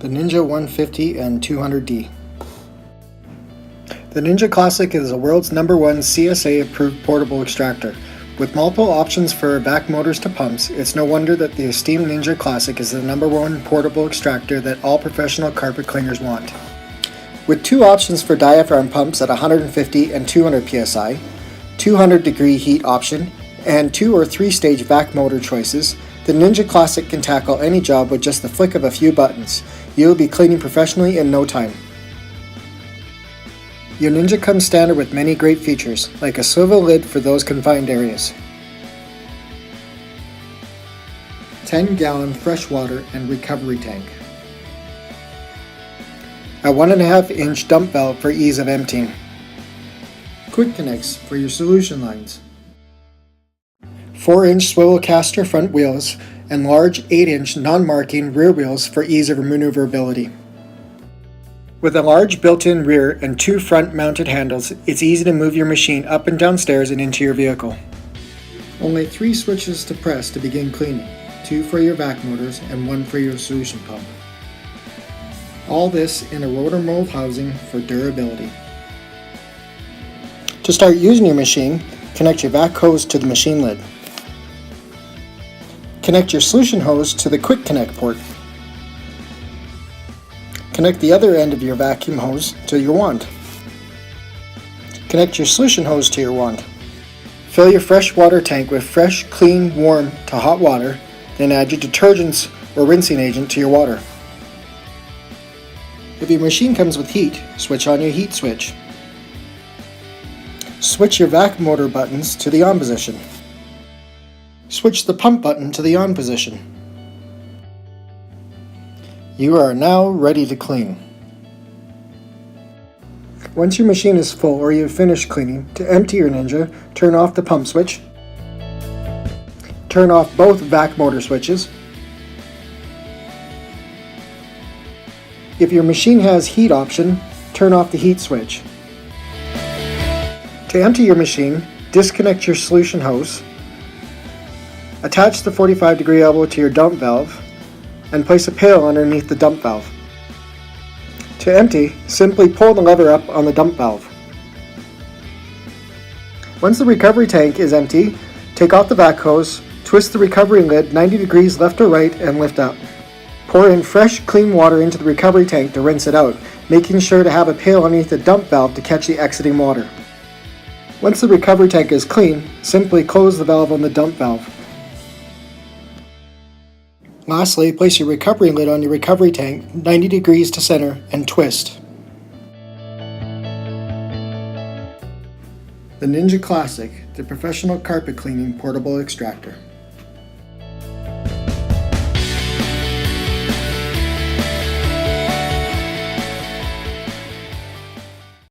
the Ninja 150 and 200D. The Ninja Classic is the world's #1 CSA approved portable extractor. With multiple options for vac motors to pumps, it's no wonder that the Esteem Ninja Classic is the #1 portable extractor that all professional carpet cleaners want. With two options for diaphragm pumps at 150 and 200 psi, 200-degree heat option, and 2 or 3 stage vac motor choices, the Ninja Classic can tackle any job with just the flick of a few buttons. You'll be cleaning professionally in no time. Your Ninja comes standard with many great features, like a swivel lid for those confined areas, 10-gallon freshwater and recovery tank, a 1.5-inch dump valve for ease of emptying, quick connects for your solution lines, 4-inch swivel caster front wheels, and large 8-inch non-marking rear wheels for ease of maneuverability. With a large built-in rear and 2 front-mounted handles, it's easy to move your machine up and down stairs and into your vehicle. Only 3 switches to press to begin cleaning, 2 for your vac motors and 1 for your solution pump. All this in a rotor mold housing for durability. To start using your machine, connect your vac hose to the machine lid. Connect your solution hose to the quick connect port. Connect the other end of your vacuum hose to your wand. Connect your solution hose to your wand. Fill your fresh water tank with fresh, clean, warm to hot water, then add your detergents or rinsing agent to your water. If your machine comes with heat, switch on your heat switch. Switch your vac motor buttons to the on position. Switch the pump button to the on position. You are now ready to clean. Once your machine is full or you have finished cleaning, to empty your Ninja, turn off the pump switch. Turn off both vac motor switches. If your machine has heat option, turn off the heat switch. To empty your machine, disconnect your solution hose. Attach the 45-degree elbow to your dump valve and place a pail underneath the dump valve. To empty, simply pull the lever up on the dump valve. Once the recovery tank is empty, take off the vac hose, twist the recovery lid 90 degrees left or right and lift up. Pour in fresh, clean water into the recovery tank to rinse it out, making sure to have a pail underneath the dump valve to catch the exiting water. Once the recovery tank is clean, simply close the valve on the dump valve. Lastly, place your recovery lid on your recovery tank 90 degrees to center and twist. The Ninja Classic, the professional carpet cleaning portable extractor.